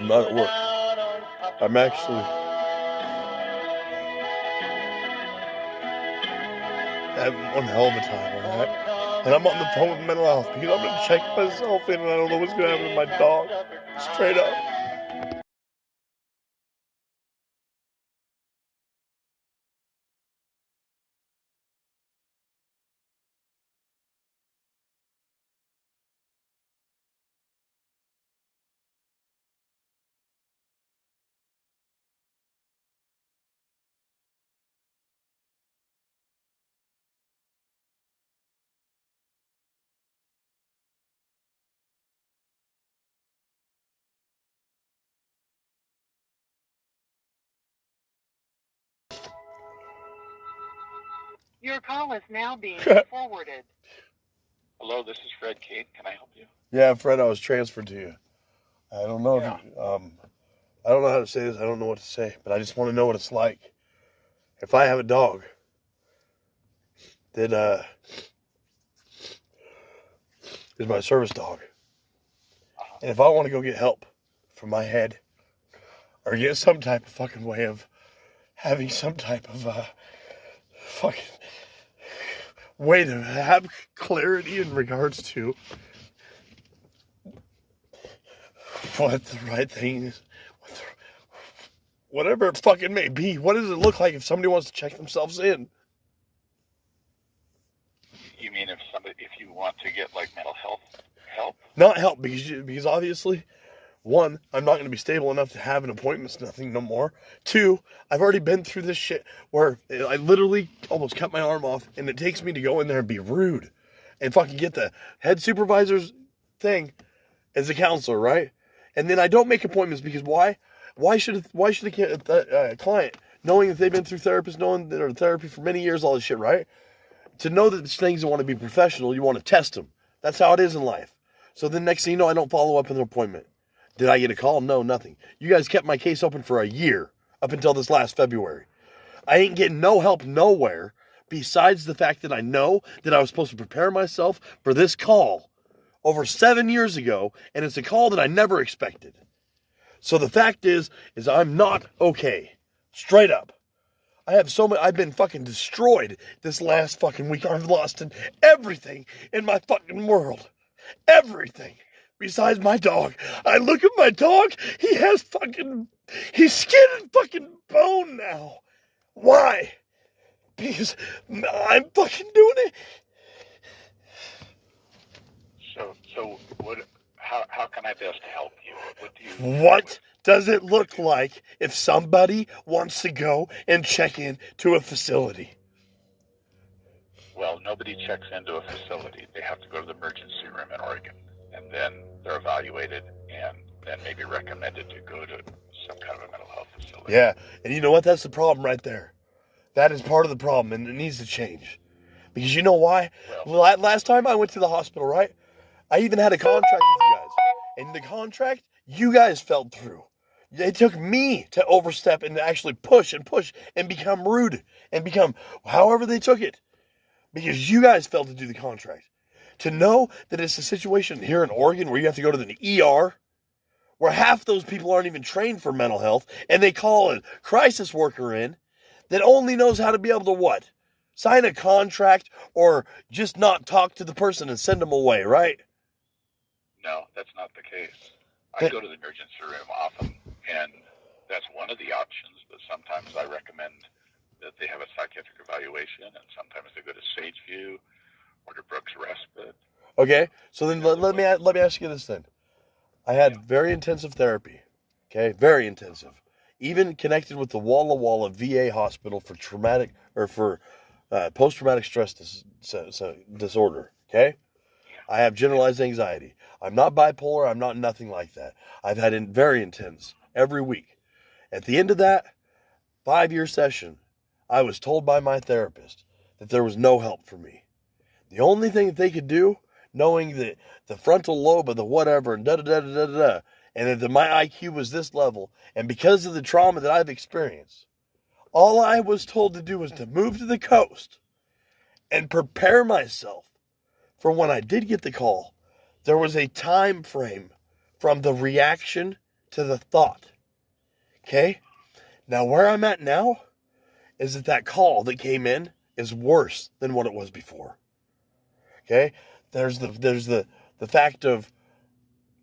I'm not at work. I'm actually having one hell of a time, alright? And I'm on the phone with mental health because I'm going to check myself in and I don't know what's going to happen to my dog. Straight up. Your call is now being forwarded. Hello, this is Fred Kate. Can I help you? Yeah, Fred, I was transferred to you. I don't know if you, I don't know how to say this. I don't know what to say, but I just want to know what it's like. If I have a dog that is my service dog, and if I want to go get help for my head or get some type of fucking way of having some type of fucking way to have clarity in regards to what the right thing is, whatever it fucking may be. What does it look like if somebody wants to check themselves in? You mean if you want to get like mental health help? Not help because obviously, one, I'm not going to be stable enough to have an appointment, nothing no more. Two, I've already been through this shit where I literally almost cut my arm off, and it takes me to go in there and be rude and fucking get the head supervisor's thing as a counselor, right? And then I don't make appointments because why? Why should a client, knowing that they've been through therapists, knowing that they're therapy for many years, all this shit, right? To know that these things that want to be professional, you want to test them. That's how it is in life. So then next thing you know, I don't follow up with an appointment. Did I get a call? No, nothing. You guys kept my case open for a year up until this last February. I ain't getting no help nowhere besides the fact that I know that I was supposed to prepare myself for this call over 7 years ago, and it's a call that I never expected. So the fact is I'm not okay. Straight up. I've been fucking destroyed this last fucking week. I've lost everything in my fucking world. Everything. Besides my dog. I look at my dog, he's skin and fucking bone now. Why? Because I'm fucking doing it. So how can I best help you? What does it look like if somebody wants to go and check in to a facility? Well, nobody checks into a facility. They have to go to the emergency room in Oregon, and then they're evaluated and then maybe recommended to go to some kind of a mental health facility. Yeah, and you know what? That's the problem right there. That is part of the problem, and it needs to change. Because you know why? Well, last time I went to the hospital, right? I even had a contract with you guys. And the contract, you guys fell through. It took me to overstep and to actually push and become rude and become however they took it. Because you guys failed to do the contract. To know that it's a situation here in Oregon where you have to go to the ER, where half those people aren't even trained for mental health, and they call a crisis worker in that only knows how to be able to what? Sign a contract or just not talk to the person and send them away, right? No, that's not the case. I go to the emergency room often, and that's one of the options, but sometimes I recommend that they have a psychiatric evaluation, and sometimes they go to Sageview or to Brooks Respite. Okay, so then let me ask you this then. I had very intensive therapy, okay, very intensive. Even connected with the Walla Walla VA hospital for post-traumatic stress disorder, okay? I have generalized anxiety. I'm not bipolar. I'm not nothing like that. I've had very intense every week. At the end of that 5-year session, I was told by my therapist that there was no help for me. The only thing that they could do, knowing that the frontal lobe of the whatever and da-da-da-da-da-da, and that my IQ was this level, and because of the trauma that I've experienced, all I was told to do was to move to the coast and prepare myself for when I did get the call. There was a time frame from the reaction to the thought. Okay? Now, where I'm at now is that call that came in is worse than what it was before. Okay? There's the fact of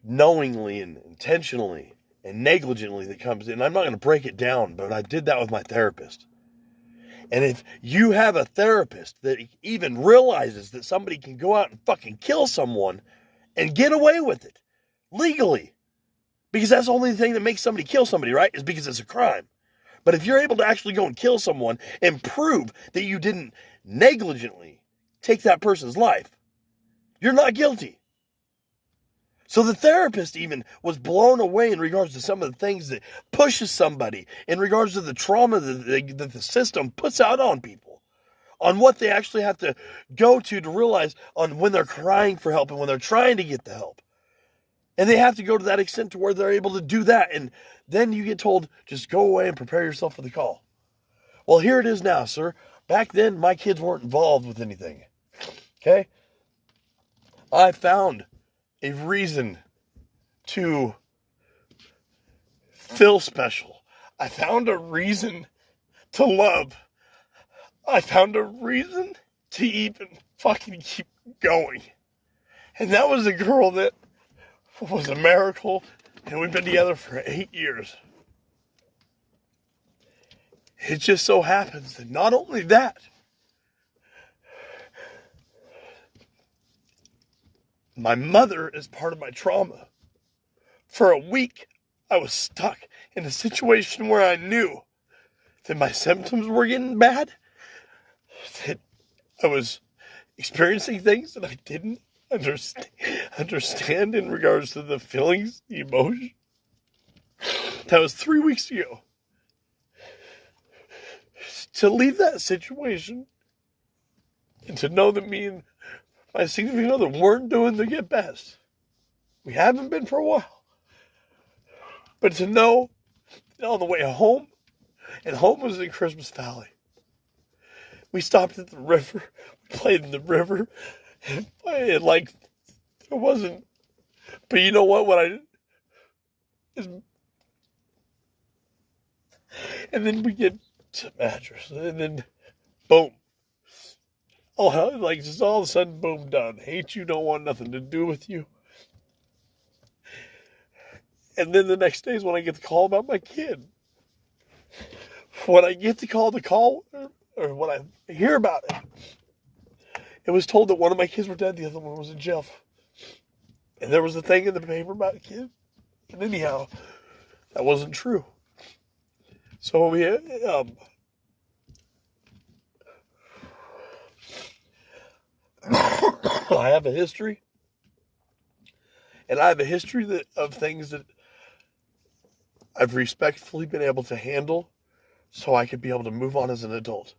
knowingly and intentionally and negligently that comes in. I'm not going to break it down, but I did that with my therapist. And if you have a therapist that even realizes that somebody can go out and fucking kill someone and get away with it legally, because that's the only thing that makes somebody kill somebody, right? Is because it's a crime. But if you're able to actually go and kill someone and prove that you didn't negligently take that person's life, you're not guilty. So the therapist even was blown away in regards to some of the things that pushes somebody, in regards to the trauma that the system puts out on people, on what they actually have to go to realize on when they're crying for help and when they're trying to get the help. And they have to go to that extent to where they're able to do that. And then you get told, just go away and prepare yourself for the call. Well, here it is now, sir. Back then, my kids weren't involved with anything. Okay? I found a reason to feel special. I found a reason to love. I found a reason to even fucking keep going. And that was a girl that was a miracle, and we've been together for 8 years. It just so happens that not only that, my mother is part of my trauma. For a week, I was stuck in a situation where I knew that my symptoms were getting bad, that I was experiencing things that I didn't understand in regards to the feelings, the emotion. That was 3 weeks ago. To leave that situation and to know that me and my significant other weren't doing the best. We haven't been for a while. But to know on the way home, and home was in Christmas Valley. We stopped at the river, we played in the river, and like, it wasn't, but you know what I did? And then we get to mattress, and then, boom. Oh, like just all of a sudden, boom, done. Hate you, don't want nothing to do with you. And then the next day is when I get the call about my kid. When I get the call, or when I hear about it, it was told that one of my kids were dead, the other one was in jail. And there was a thing in the paper about a kid. And anyhow, that wasn't true. So I have a history. And I have a history of things that I've respectfully been able to handle so I could be able to move on as an adult.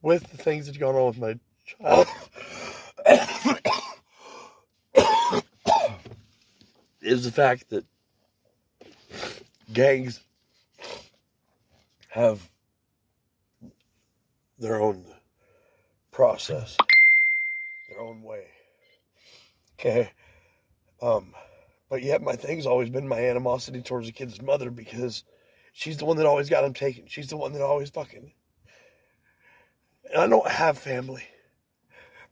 With the things that have gone on with my child, is the fact that gangs have their own process, their own way. Okay. But yet my thing's always been my animosity towards the kid's mother, because she's the one that always got him taken. She's the one that always fucking... And I don't have family.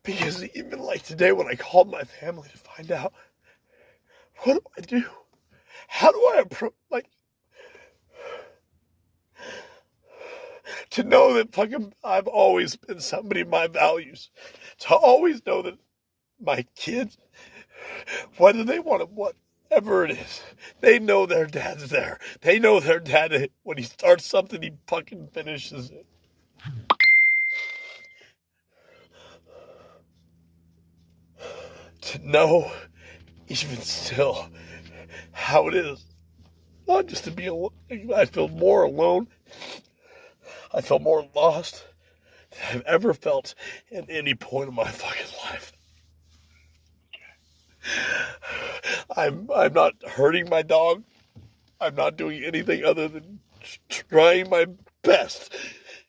Because even like today when I called my family to find out, what do I do? How do I approach, like... To know that fucking I've always been somebody of my values. To always know that my kids, whether they want it, whatever it is, they know their dad's there. They know their dad, when he starts something, he fucking finishes it. To know, even still, how it is. Not just to be alone. I feel more alone. I feel more lost than I've ever felt at any point in my fucking life. I'm not hurting my dog. I'm not doing anything other than trying my best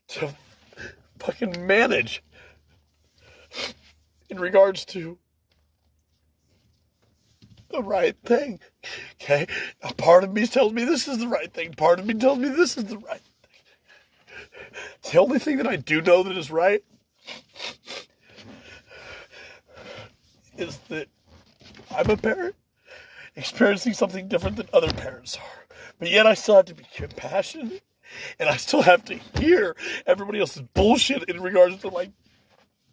to fucking manage in regards to the right thing. Okay? A part of me tells me this is the right thing. Part of me tells me this is the right thing. The only thing that I do know that is right is that I'm a parent experiencing something different than other parents are. But yet I still have to be compassionate, and I still have to hear everybody else's bullshit in regards to like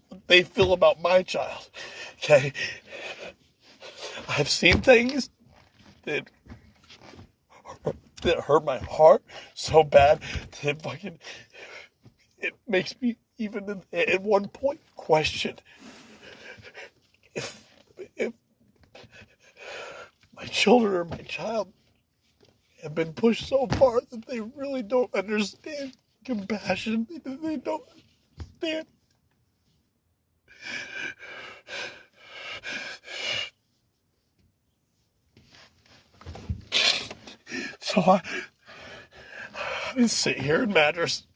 what they feel about my child. Okay? I've seen things that hurt my heart so bad that fucking it makes me even at one point question if my children or my child have been pushed so far that they really don't understand compassion. They don't understand. So I sit here in Madras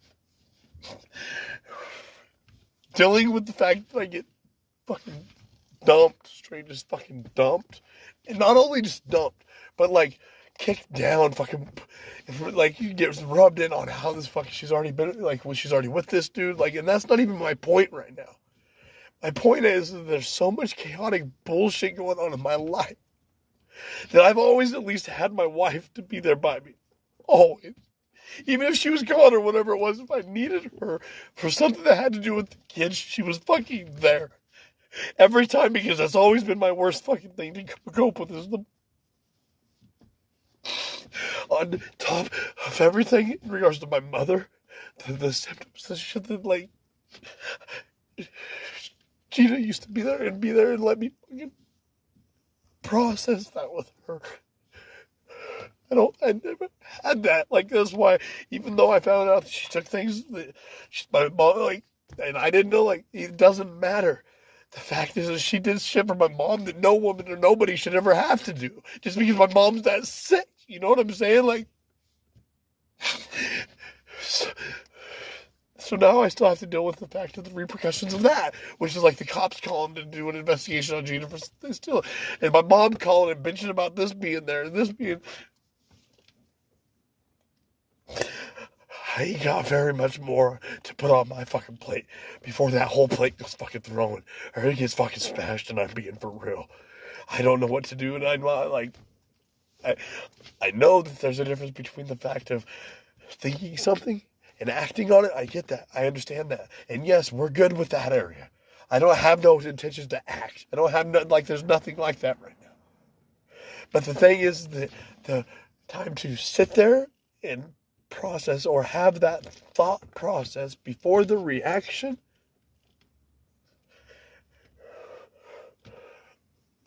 dealing with the fact that I get fucking dumped, straight just fucking dumped. And not only just dumped, but like kicked down, fucking like you get rubbed in on how this fucking she's already been like when she's already with this dude. Like, and that's not even my point right now. My point is that there's so much chaotic bullshit going on in my life that I've always at least had my wife to be there by me. Always. Even if she was gone or whatever it was, if I needed her for something that had to do with the kids, she was fucking there. Every time, because that's always been my worst fucking thing to cope with is the on top of everything in regards to my mother, the symptoms, the shit that like Gina used to be there and let me fucking process that with her. I never had that. Like, that's why, even though I found out that she took things that my mom, like, and I didn't know, like, it doesn't matter. The fact is that she did shit for my mom that no woman or nobody should ever have to do. Just because my mom's that sick. You know what I'm saying? Like, so now I still have to deal with the fact of the repercussions of that, which is like the cops calling to do an investigation on Gina for this still, and my mom calling and bitching about this being there and this being. I got very much more to put on my fucking plate before that whole plate gets fucking thrown or it gets fucking smashed, and I'm being for real. I don't know what to do, and I'm not like. I know that there's a difference between the fact of thinking something and acting on it. I get that. I understand that. And yes, we're good with that area. I don't have no intentions to act. I don't have like there's nothing like that right now. But the thing is that the time to sit there and process or have that thought process before the reaction,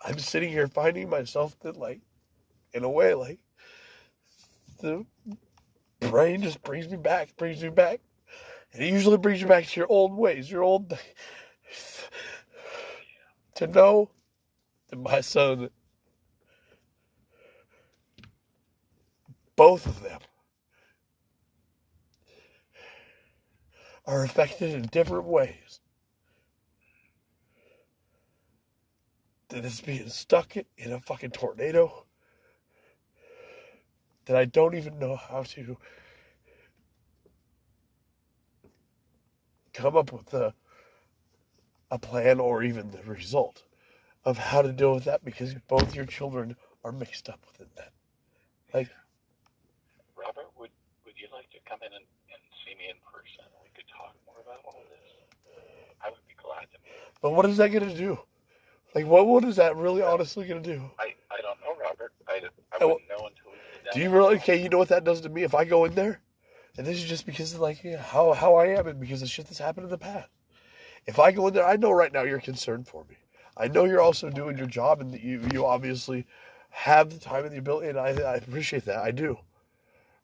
I'm sitting here finding myself that like, in a way, like, the brain just brings me back. And it usually brings you back to your old ways, to know that my son, both of them, are affected in different ways. That it's being stuck in a fucking tornado. That I don't even know how to come up with a plan or even the result of how to deal with that, because both your children are mixed up within that. Like, Robert, would you like to come in and see me in person? We could talk more about all this. I would be glad to meet you. But what is that going to do? Like, what is that really honestly going to do? I don't know, Robert. I wouldn't know until we sit down. Do you really? Okay, you know what that does to me if I go in there? And this is just because of like how I am and because of shit that's happened in the past. If I go in there, I know right now you're concerned for me. I know you're also doing your job and that you obviously have the time and the ability, and I appreciate that. I do.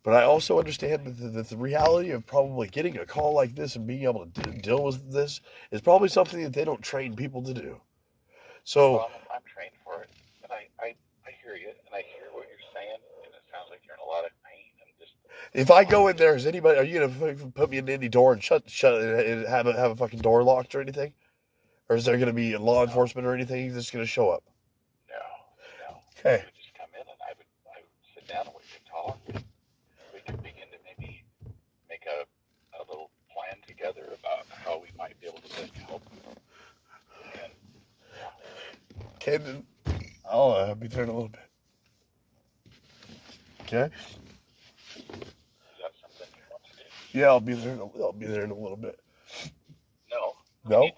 But I also understand that the reality of probably getting a call like this and being able to deal with this is probably something that they don't train people to do. So well, I'm trained for it, and I hear you, and I hear what you're saying, and it sounds like you're in a lot of pain. And just if I go in there, is anybody? Are you gonna put me in any door and shut and have a fucking door locked or anything? Or is there gonna be law enforcement or anything that's gonna show up? No. Okay. You would just come in and I would sit down and we could talk. We could begin to maybe make a little plan together about how we might be able to best help. And Okay, then I'll be there in a little bit. Okay. is that something you want to do? Yeah, I'll be there. I'll be there in a little bit. No. No.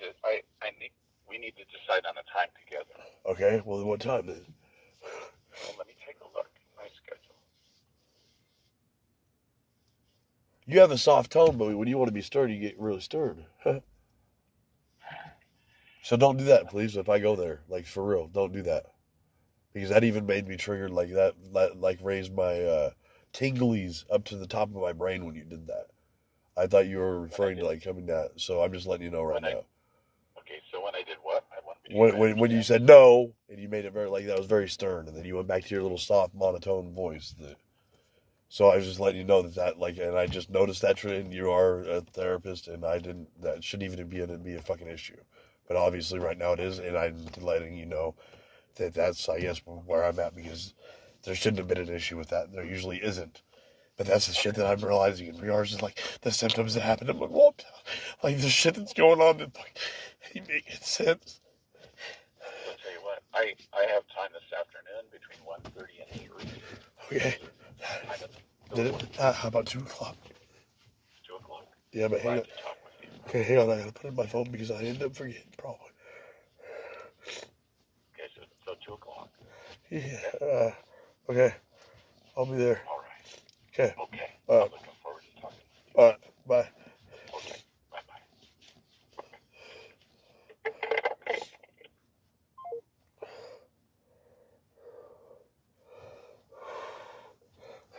We need to decide on a time together. Okay. Well, then what time then? Well, let me take a look at my schedule. You have a soft tone, but when you want to be stern, you get really stern. So don't do that, please. If I go there, like for real, don't do that, because that even made me triggered. Like that, like raised my tinglies up to the top of my brain when you did that. I thought you were referring to like coming down. So I'm just letting you know right now. Okay, so when I did what? I want to be When you said no, and you made it very like that was very stern, and then you went back to your little soft monotone voice. So I was just letting you know that like, and I just noticed that trend. You are a therapist, and I didn't. That shouldn't even be a fucking issue, but obviously right now it is, and I'm letting you know that that's I guess where I'm at, because there shouldn't have been an issue with that. There usually isn't. But that's the shit that I'm realizing in regards to like the symptoms that happen. I'm like, what? Like the shit that's going on that like ain't making sense. I'll tell you what, I have time this afternoon between 1:30 and 3. Okay. Did it? How about 2 o'clock? 2 o'clock. Yeah, but hang on. To talk with you. Okay, hang on. I gotta put it in my phone because I end up forgetting probably. Okay, so 2 o'clock. Yeah. Okay. I'll be there. All right. Okay. Okay. All right. I'm looking forward to talking with you. All right. Bye. Okay. Bye-bye.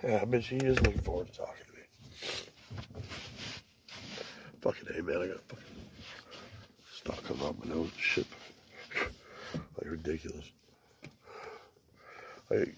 Yeah, I bet she is looking forward to talking to me. Fucking hey, man, I got fucking stock coming out my nose and shit. Like ridiculous. Like,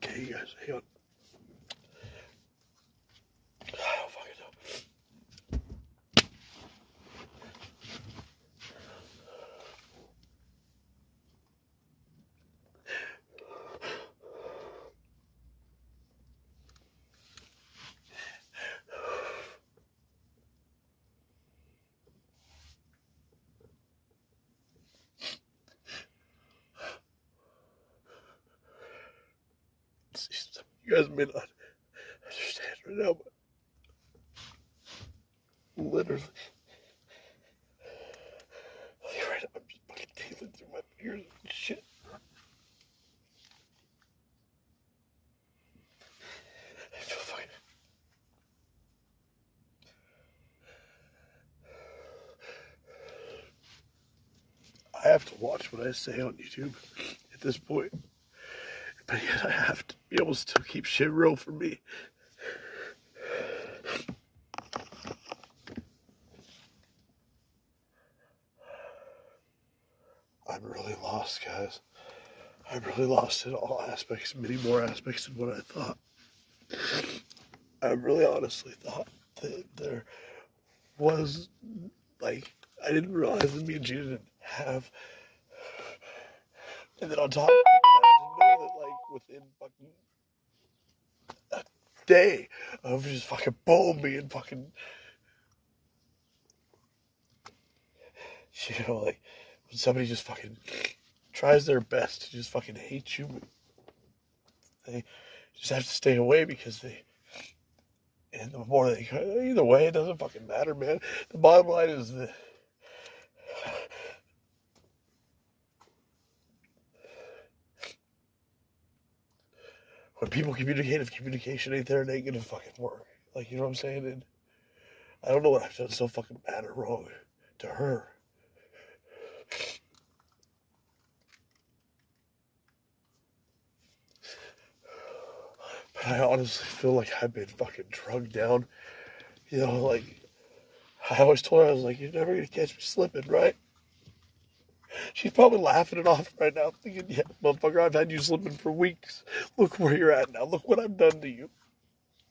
okay, you guys, hang on. I don't fucking know. You guys may not understand right now, but literally, like right now, I'm just fucking tingling through my ears and shit. I feel fucking. I have to watch what I say on YouTube at this point, but yet I have to be able to still keep shit real for me. I'm really lost, guys. I'm really lost in all aspects, many more aspects than what I thought. I really honestly thought that there was, like, I didn't realize that me and Gina didn't have. And then on top of that, to know that, like, within fucking a day of just fucking boom being fucking, you know, like, when somebody just fucking tries their best to just fucking hate you, they just have to stay away because they, and the more they, either way, it doesn't fucking matter, man. The bottom line is that when people communicate, if communication ain't there, it ain't gonna fucking work. Like, you know what I'm saying? And I don't know what I've done so fucking bad or wrong to her. I honestly feel like I've been fucking drugged down. You know, like, I always told her, I was like, you're never gonna catch me slipping, right? She's probably laughing it off right now, thinking, yeah, motherfucker, I've had you slipping for weeks. Look where you're at now. Look what I've done to you.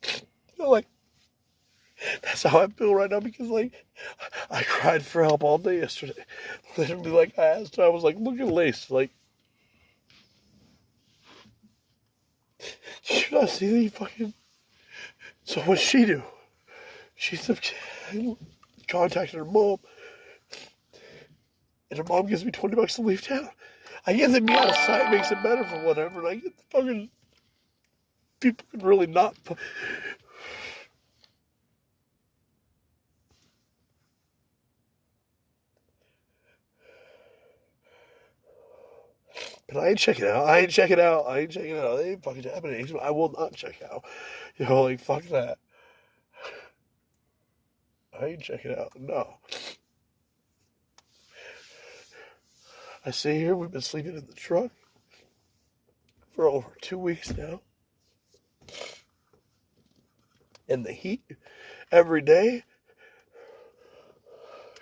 You know, like, that's how I feel right now because, like, I cried for help all day yesterday. Literally, like, I asked her, I was like, look at Lace. Like, you not see that you fucking. So what'd she do? She contacted her mom. And her mom gives me $20 to leave town. I get that me out of sight makes it better for whatever. And I get the fucking. People can really not. But I ain't checking out. I ain't checking out. I ain't checking out. It ain't fucking happening. I will not check out. You know, like, fuck that. I ain't checking out. No. I stay here. We've been sleeping in the truck for over 2 weeks now. In the heat. Every day.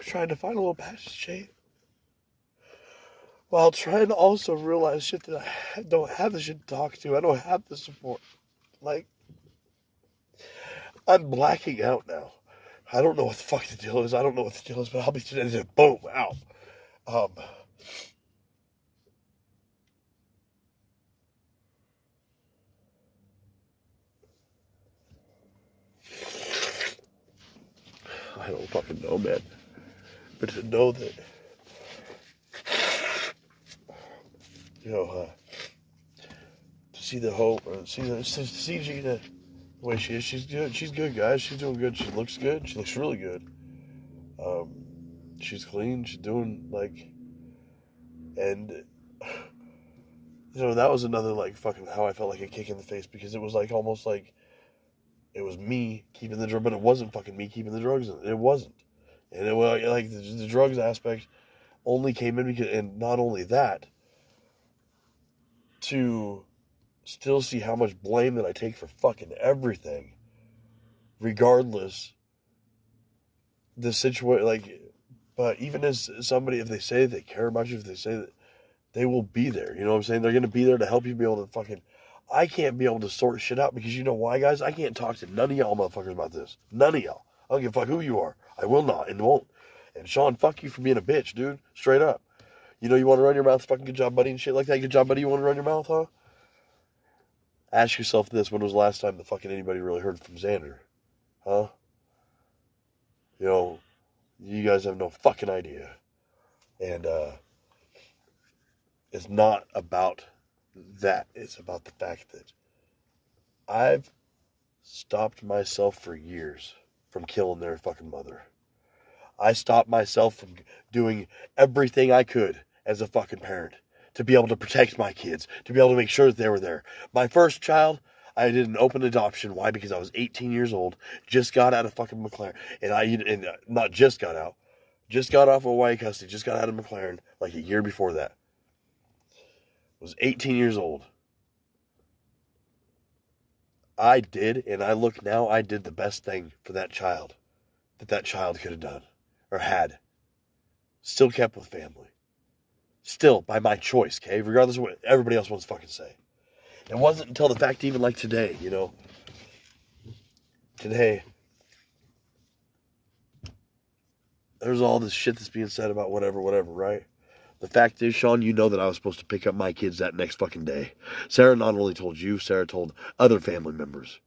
Trying to find a little patch of shade. While trying to also realize shit that I don't have the shit to talk to. I don't have the support. Like, I'm blacking out now. I don't know what the fuck the deal is. I don't know what the deal is, but I'll be today. Boom, out. I don't fucking know, man. But to know that, you know, to see the hope, or to see Gina the way she is, she's good. She's good, guys. She's doing good. She looks good. She looks really good. She's clean. She's doing, like, and, you know, that was another, like, fucking how I felt like a kick in the face, because it was, like, almost like it was me keeping the drug, but it wasn't fucking me keeping the drugs in. It wasn't. And it was, like, the drugs aspect only came in because, and not only that, to still see how much blame that I take for fucking everything, regardless the situation, like, but even as somebody, if they say they care about you, if they say that they will be there, you know what I'm saying? They're going to be there to help you be able to fucking, I can't be able to sort shit out because you know why, guys? I can't talk to none of y'all motherfuckers about this. None of y'all. I don't give a fuck who you are. I will not and won't. And Sean, fuck you for being a bitch, dude. Straight up. You know you want to run your mouth, fucking good job, buddy, and shit like that. Good job, buddy. You want to run your mouth, huh? Ask yourself this: when was the last time that fucking anybody really heard from Xander? Huh? You know, you guys have no fucking idea. And it's not about that. It's about the fact that I've stopped myself for years from killing their fucking mother. I stopped myself from doing everything I could as a fucking parent to be able to protect my kids, to be able to make sure that they were there. My first child, I did an open adoption. Why? Because I was 18 years old, just got out of fucking McLaren, and not just got out, just got off of Hawaii custody, just got out of McLaren like a year before that. Was 18 years old. I did, and I look now, I did the best thing for that child that child could have done or had. Still kept with family. Still, by my choice, okay? Regardless of what everybody else wants to fucking say. It wasn't until the fact, even like today, you know. Today, there's all this shit that's being said about whatever, right? The fact is, Sean, you know that I was supposed to pick up my kids that next fucking day. Sarah not only told you, Sarah told other family members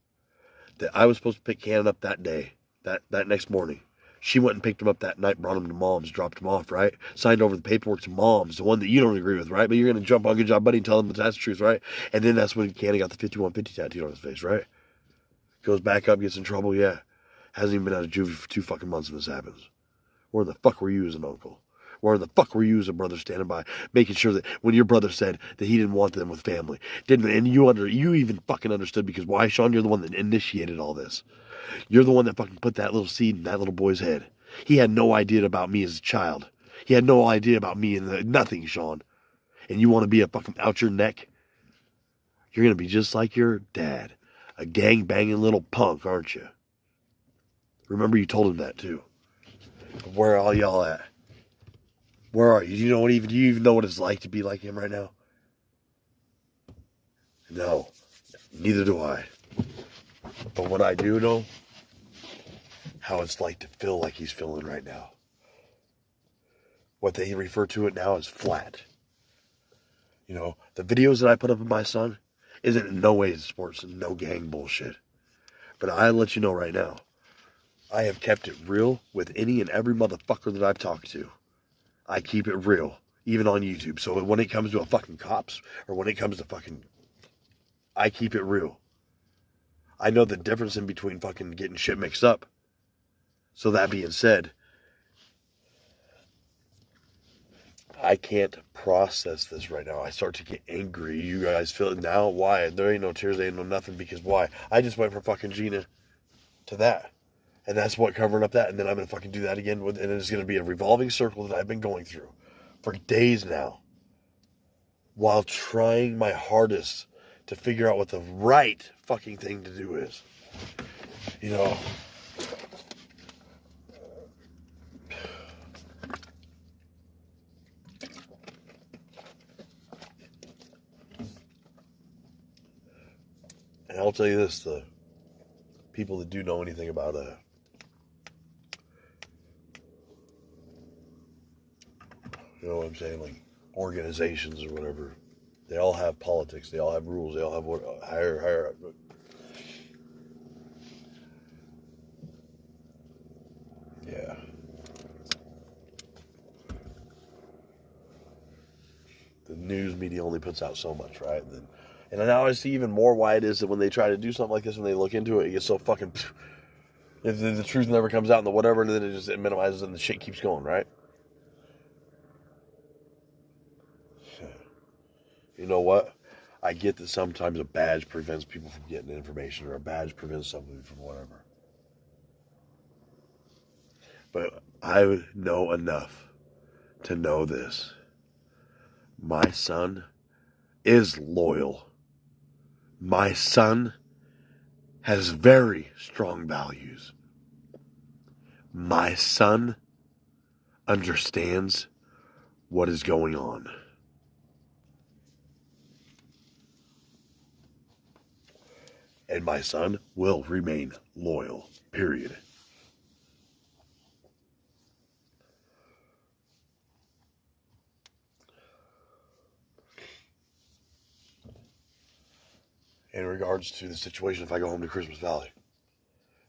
that I was supposed to pick Cannon up that day, that next morning. She went and picked him up that night, brought him to Mom's, dropped him off, right? Signed over the paperwork to Mom's, the one that you don't agree with, right? But you're going to jump on Good Job Buddy and tell them that that's the truth, right? And then that's when Cannon got the 5150 tattooed on his face, right? Goes back up, gets in trouble, yeah. Hasn't even been out of juvie for 2 fucking months when this happens. Where the fuck were you as an uncle? Where the fuck were you as a brother standing by, making sure that when your brother said that he didn't want them with family, and you even fucking understood, because why, Sean? You're the one that initiated all this. You're the one that fucking put that little seed in that little boy's head. He had no idea about me as a child. He had no idea about me and nothing, Sean. And you want to be a fucking out your neck? You're going to be just like your dad. A gang-banging little punk, aren't you? Remember you told him that, too. Where are all y'all at? Where are you? Do you even know what it's like to be like him right now? No. Neither do I. But what I do know, how it's like to feel like he's feeling right now. What they refer to it now as flat. You know, the videos that I put up of my son isn't in no way sports and no gang bullshit. But I'll let you know right now, I have kept it real with any and every motherfucker that I've talked to. I keep it real, even on YouTube. So when it comes to a fucking cops, or when it comes to fucking, I keep it real. I know the difference in between fucking getting shit mixed up. So that being said, I can't process this right now. I start to get angry. You guys feel it now? Why? There ain't no tears, there ain't no nothing, because why? I just went from fucking Gina to that. And that's what covering up that. And then I'm going to fucking do that again. And it's going to be a revolving circle that I've been going through for days now. While trying my hardest to figure out what the right fucking thing to do is. You know. And I'll tell you this, the people that do know anything about you know what I'm saying, like organizations or whatever, they all have politics, they all have rules, they all have what higher. Yeah. The news media only puts out so much, right? And now I see even more why it is that when they try to do something like this, when they look into it, it gets so fucking, if the truth never comes out and the whatever, and then it minimizes and the shit keeps going, right? You know what? I get that sometimes a badge prevents people from getting information, or a badge prevents somebody from whatever. But I know enough to know this. My son is loyal. My son has very strong values. My son understands what is going on. And my son will remain loyal, period. In regards to the situation, if I go home to Christmas Valley,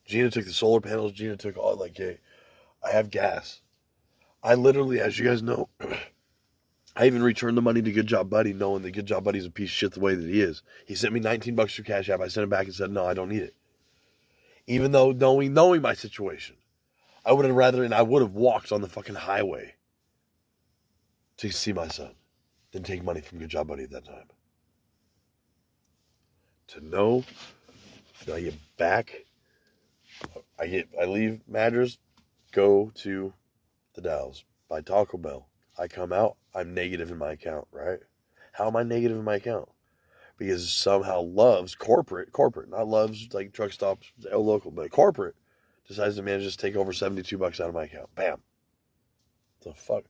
Gina took the solar panels. Gina took all, like, hey, I have gas. I literally, as you guys know, I even returned the money to Good Job Buddy, knowing that Good Job Buddy's a piece of shit the way that he is. He sent me $19 through Cash App. I sent him back and said, no, I don't need it. Even though knowing my situation, I would have walked on the fucking highway to see my son than take money from Good Job Buddy at that time. To know that I get back, I leave Madras, go to the Dalles, buy Taco Bell. I come out, I'm negative in my account, right? How am I negative in my account? Because somehow Love's corporate, not Love's like truck stops, local, but corporate decides to manage to take over $72 out of my account. Bam. The fuck?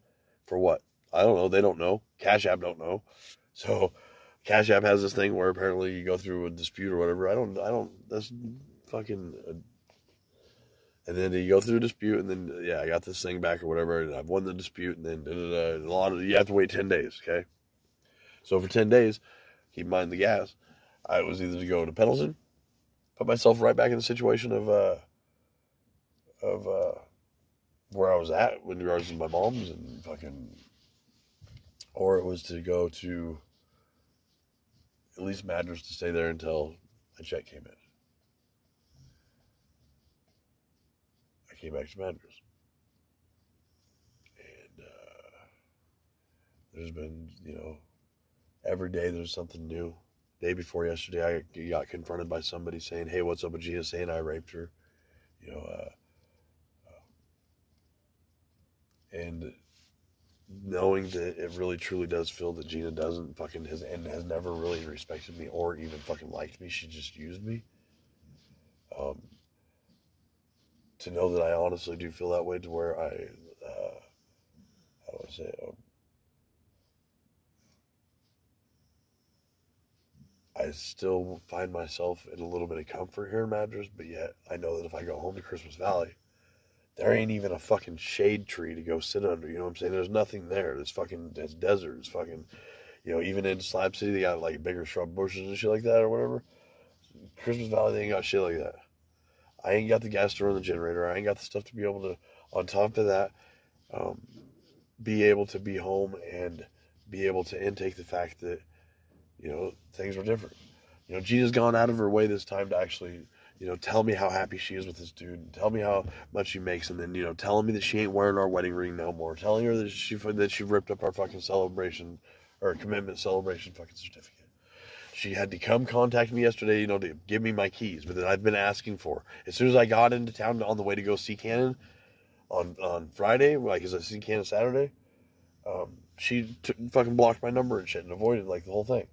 For what? I don't know. They don't know. Cash App don't know. So Cash App has this thing where apparently you go through a dispute or whatever. I don't, that's fucking, and then you go through a dispute, and then, yeah, I got this thing back or whatever, and I've won the dispute, and then you have to wait 10 days, okay? So for 10 days, keep in mind the gas, I was either to go to Pendleton, put myself right back in the situation of where I was at in regards to my mom's and fucking, or it was to go to at least Madras to stay there until a check came in. I came back to Madras. And there's been, every day there's something new. Day before yesterday, I got confronted by somebody saying, hey, what's up with Gina, saying I raped her. And knowing that it really truly does feel that Gina doesn't fucking has never really respected me or even fucking liked me. She just used me. To know that I honestly do feel that way, to where how do I say it? I still find myself in a little bit of comfort here in Madras, but yet I know that if I go home to Christmas Valley, there ain't even a fucking shade tree to go sit under. You know what I'm saying? There's nothing there. It's desert. It's fucking, even in Slab City, they got like bigger shrub bushes and shit like that or whatever. Christmas Valley, they ain't got shit like that. I ain't got the gas to run the generator. I ain't got the stuff to be able to, on top of that, um, be able to be home and be able to intake the fact that, things were different. Gina's gone out of her way this time to actually, tell me how happy she is with this dude, and tell me how much she makes, and then, telling me that she ain't wearing our wedding ring no more, telling her that she ripped up our fucking celebration, or commitment celebration fucking certificate. She had to come contact me yesterday, to give me my keys, but that I've been asking for. As soon as I got into town on the way to go see Cannon on Friday, because I see Cannon Saturday, she fucking blocked my number and shit and avoided like the whole thing.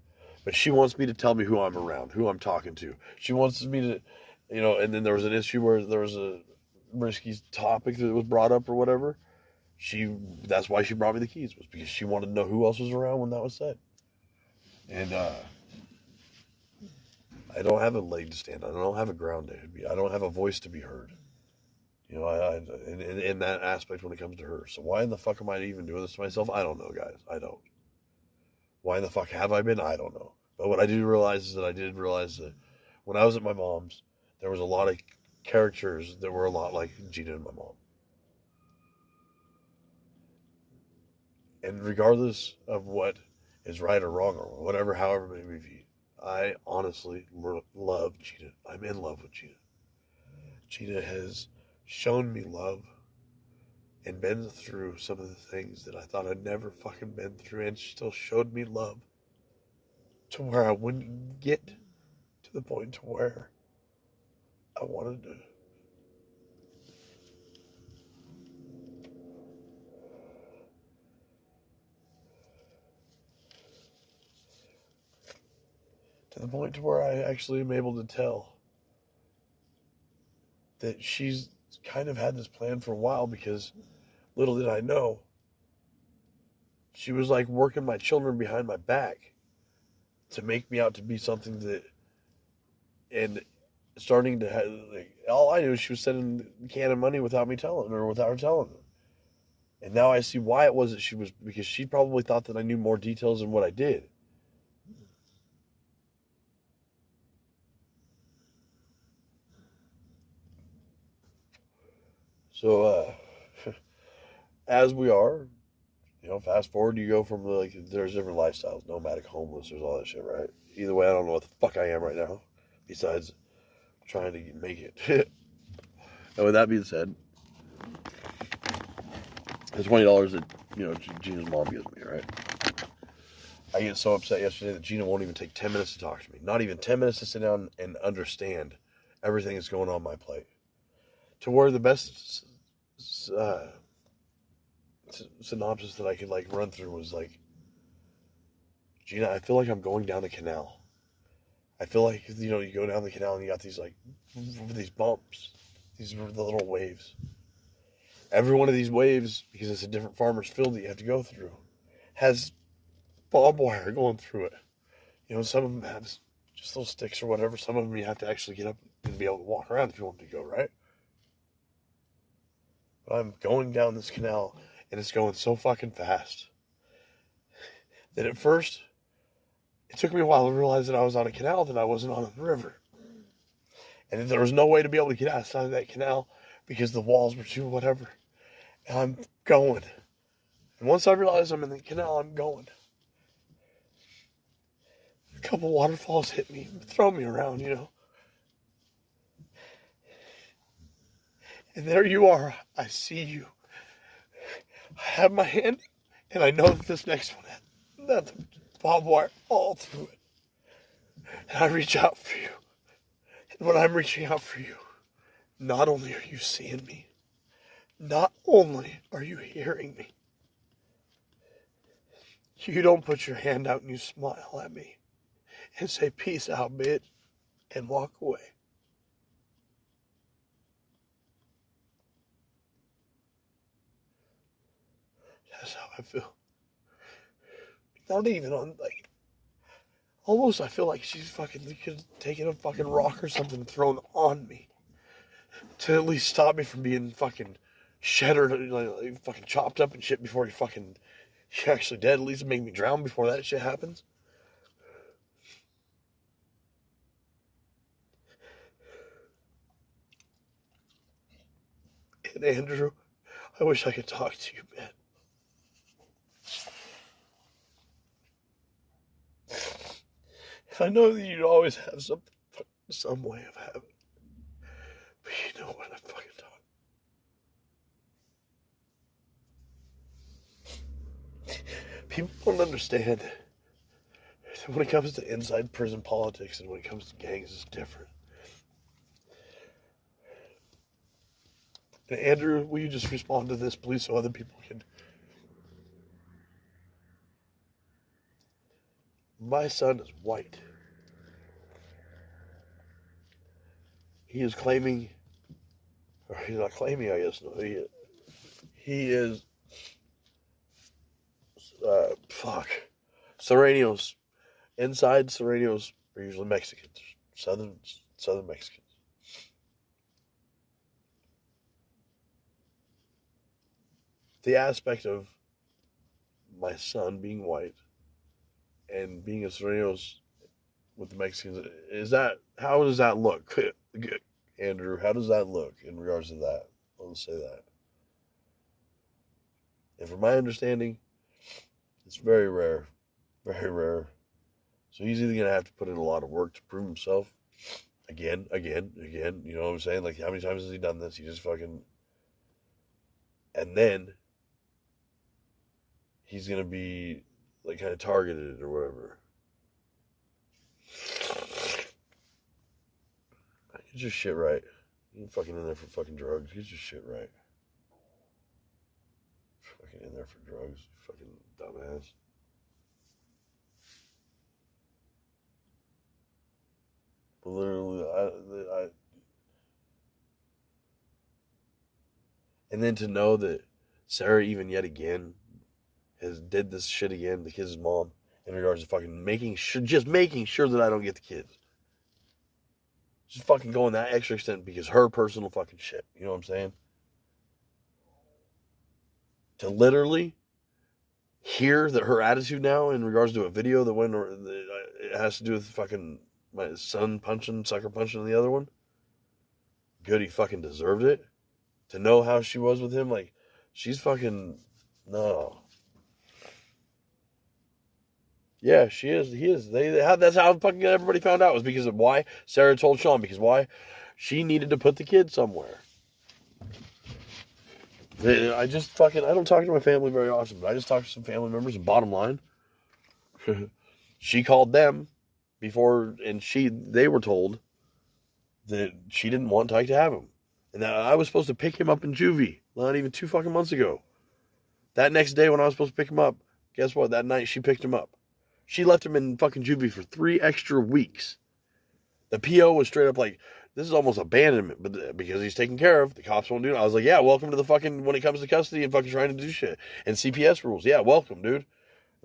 But she wants me to tell me who I'm around, who I'm talking to. She wants me to, and then there was an issue where there was a risky topic that was brought up or whatever. That's why she brought me the keys, was because she wanted to know who else was around when that was said. And I don't have a leg to stand on. I don't have a ground to be. I don't have a voice to be heard. In that aspect when it comes to her. So why in the fuck am I even doing this to myself? I don't know, guys. I don't. Why in the fuck have I been? I don't know. But what I do realize is that I did realize that when I was at my mom's, there was a lot of characters that were a lot like Gina and my mom. And regardless of what is right or wrong or whatever, however it may be, I honestly love Gina. I'm in love with Gina. Gina has shown me love and been through some of the things that I thought I'd never fucking been through, and she still showed me love to where I wouldn't get to the point to where I wanted to the point to where I actually am able to tell that she's kind of had this plan for a while, because little did I know, she was like working my children behind my back to make me out to be something that, and starting to have, like, all I knew, she was sending a can of money without me telling, or without her telling them. And now I see why it was that she was, because she probably thought that I knew more details than what I did. So, as we are, fast forward, you go from there's different lifestyles, nomadic, homeless, there's all that shit, right? Either way, I don't know what the fuck I am right now, besides trying to make it. And with that being said, the $20 that, Gina's mom gives me, right? I get so upset yesterday that Gina won't even take 10 minutes to talk to me. Not even 10 minutes to sit down and understand everything that's going on my plate. To where the best synopsis that I could run through was Gina, I feel like I'm going down the canal. I feel like, you go down the canal and you got these bumps, these are the little waves. Every one of these waves, because it's a different farmer's field that you have to go through, has barbed wire going through it. Some of them have just little sticks or whatever. Some of them you have to actually get up and be able to walk around if you want to go, right? But I'm going down this canal, and it's going so fucking fast that at first, it took me a while to realize that I was on a canal, that I wasn't on a river. And that there was no way to be able to get outside of that canal because the walls were too whatever. And I'm going. And once I realize I'm in the canal, I'm going. A couple waterfalls hit me, throw me around, And there you are. I see you. I have my hand, and I know that this next one has nothing, barbed wire all through it. And I reach out for you. And when I'm reaching out for you, not only are you seeing me, not only are you hearing me, you don't put your hand out and you smile at me and say, peace out, bitch, and walk away. That's how I feel. Not even on, like, almost I feel like she's fucking taking a fucking rock or something thrown on me to at least stop me from being fucking shattered, like fucking chopped up and shit before she actually dead. At least make me drown before that shit happens. And Andrew, I wish I could talk to you, man. I know that you'd always have some way of having it. But you know what I'm fucking talking. People don't understand that when it comes to inside prison politics and when it comes to gangs, it's different. And Andrew, will you just respond to this, please, so other people can... My son is white. He is claiming, or he's not claiming, I guess, no, he is, Serranos. Inside Serranos are usually Mexicans, southern Mexicans. The aspect of my son being white and being a Serranos with the Mexicans, how does that look? Andrew, how does that look in regards to that? Let's say that. And from my understanding, it's very rare. Very rare. So he's either going to have to put in a lot of work to prove himself. Again. You know what I'm saying? Like, how many times has he done this? He just fucking... And then he's going to be, like, kind of targeted or whatever. Get your shit right. You ain't fucking in there for fucking drugs. Get your shit right. Fucking in there for drugs. Fucking dumbass. But literally, I... And then to know that Sarah, even yet again, did this shit again, the kid's mom, in regards to fucking making sure that I don't get the kids. Just fucking going that extra extent because her personal fucking shit. You know what I'm saying? To literally hear that her attitude now in regards to a video that went, it has to do with fucking my son sucker punching the other one. Good, he fucking deserved it. To know how she was with him, like, she's fucking, no. Yeah, she is. He is. That's how fucking everybody found out, was because of why Sarah told Sean. Because why? She needed to put the kid somewhere. I don't talk to my family very often, but I just talk to some family members, and bottom line, she called them before, and they were told that she didn't want Tyke to have him. And that I was supposed to pick him up in juvie, not even 2 fucking months ago. That next day when I was supposed to pick him up, guess what? That night she picked him up. She left him in fucking juvie for 3 extra weeks. The PO was straight up like, this is almost abandonment, but because he's taken care of, the cops won't do it. I was like, yeah, welcome to the fucking, when it comes to custody and fucking trying to do shit. And CPS rules, yeah, welcome, dude.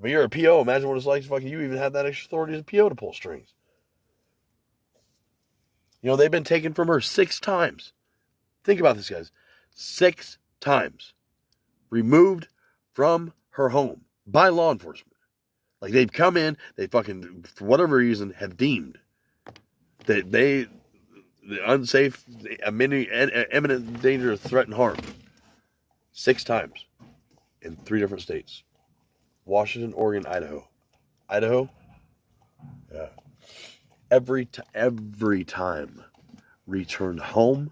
But you're a PO, imagine what it's like to fucking, you even had that extra authority as a PO to pull strings. You know, they've been taken from her 6 times. Think about this, guys. 6 times. Removed from her home by law enforcement. Like, they've come in, they fucking, for whatever reason, have deemed that the unsafe, imminent danger of threat and harm. 6 times. In 3 different states. Washington, Oregon, Idaho. Idaho? Yeah. Every time returned home,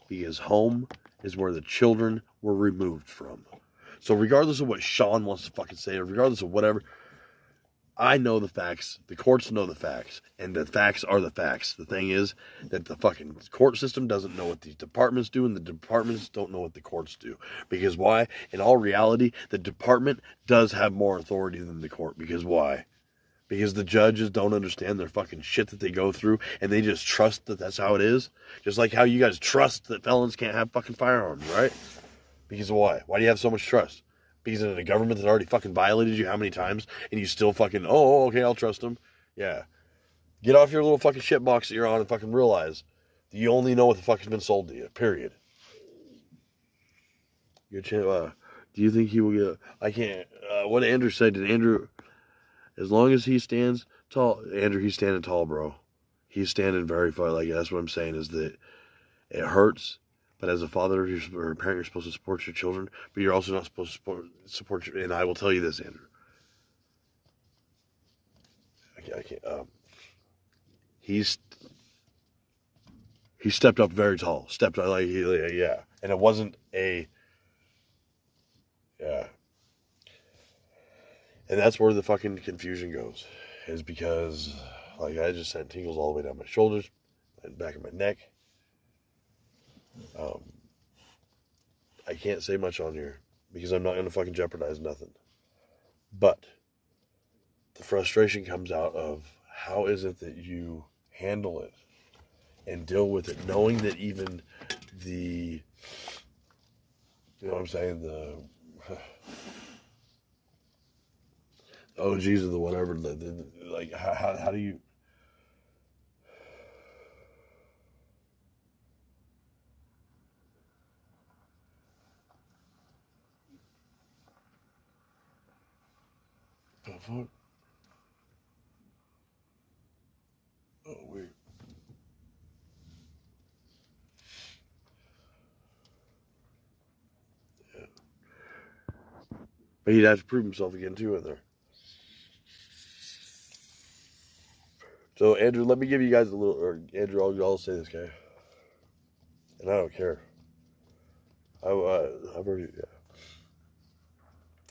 because home is where the children were removed from. So regardless of what Sean wants to fucking say, or regardless of whatever, I know the facts, the courts know the facts, and the facts are the facts. The thing is that the fucking court system doesn't know what these departments do, and the departments don't know what the courts do. Because why? In all reality, the department does have more authority than the court. Because why? Because the judges don't understand their fucking shit that they go through, and they just trust that that's how it is. Just like how you guys trust that felons can't have fucking firearms, right? Because why? Why do you have so much trust? Because in a government that already fucking violated you how many times, and you still fucking, oh, okay, I'll trust them. Yeah. Get off your little fucking shit box that you're on and fucking realize that you only know what the fuck has been sold to you, period. Do you think he will get, I can't, what Andrew said, did Andrew, as long as he stands tall, Andrew, he's standing tall, bro. He's standing very far, like, that's what I'm saying, is that it hurts. But as a father or a parent, you're supposed to support your children, but you're also not supposed to support your. And I will tell you this, Andrew. I can't. He stepped up very tall. Stepped up yeah, and it wasn't a. Yeah. And that's where the fucking confusion goes, is because, like, I just sent tingles all the way down my shoulders, and back of my neck. I can't say much on here because I'm not going to fucking jeopardize nothing. But the frustration comes out of how is it that you handle it and deal with it, knowing that even the, you know what I'm saying, the OGs or the whatever, like, how do you, fuck? Oh, weird. Yeah. But he'd have to prove himself again, too, in there. So, Andrew, let me give you guys a little, or Andrew, I'll say this, okay? And I don't care. I've already,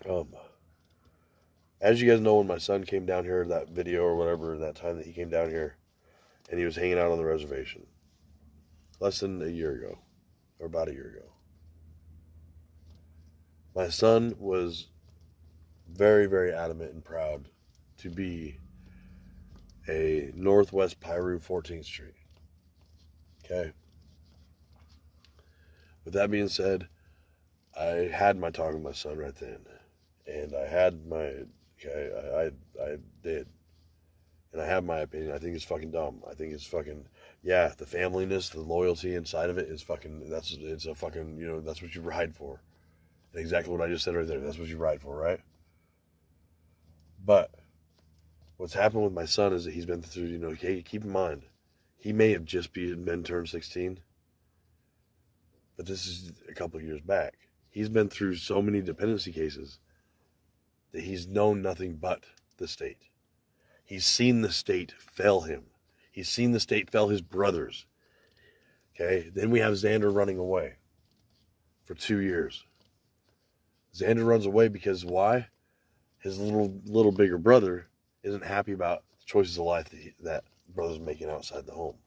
yeah. As you guys know, when my son came down here, that video or whatever, that time that he came down here, and he was hanging out on the reservation, less than a year ago, or about a year ago, my son was very, very adamant and proud to be a Northwest Piru 14th Street. Okay? With that being said, I had my talk with my son right then. And I had my, okay, I did. And I have my opinion. I think it's fucking dumb. I think it's fucking, yeah, the familyness, the loyalty inside of it is fucking, it's a fucking, you know, that's what you ride for. And exactly what I just said right there. That's what you ride for, right? But what's happened with my son is that he's been through, you know, keep in mind, he may have just been turned 16, but this is a couple of years back. He's been through so many dependency cases that he's known nothing but the state. He's seen the state fail him. He's seen the state fail his brothers. Okay, then we have Xander running away for 2 years. Xander runs away because why? His little bigger brother isn't happy about the choices of life that brother's making outside the home.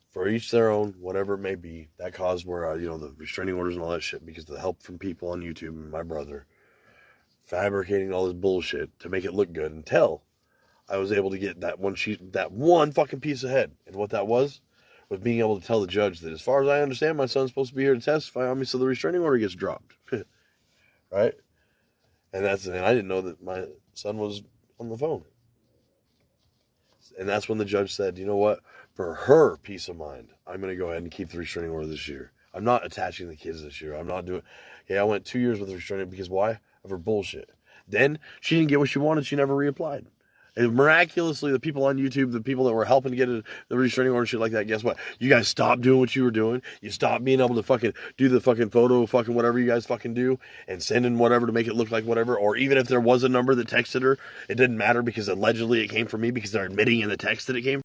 For each their own, whatever it may be, that caused where, you know, the restraining orders and all that shit, because of the help from people on YouTube and my brother fabricating all this bullshit to make it look good, until I was able to get that one fucking piece ahead. And what that was being able to tell the judge that, as far as I understand, my son's supposed to be here to testify on me, so the restraining order gets dropped. Right? And I didn't know that my son was on the phone. And that's when the judge said, you know what? For her peace of mind, I'm going to go ahead and keep the restraining order this year. I'm not attaching the kids this year. I'm not doing... Okay, I went 2 years with the restraining because why? Of her bullshit. Then, she didn't get what she wanted. She never reapplied. And miraculously, the people on YouTube, the people that were helping to get the restraining order, shit like that, guess what? You guys stopped doing what you were doing. You stopped being able to fucking do the fucking photo, fucking whatever you guys fucking do, and send in whatever to make it look like whatever. Or even if there was a number that texted her, it didn't matter because allegedly it came from me, because they're admitting in the text that it came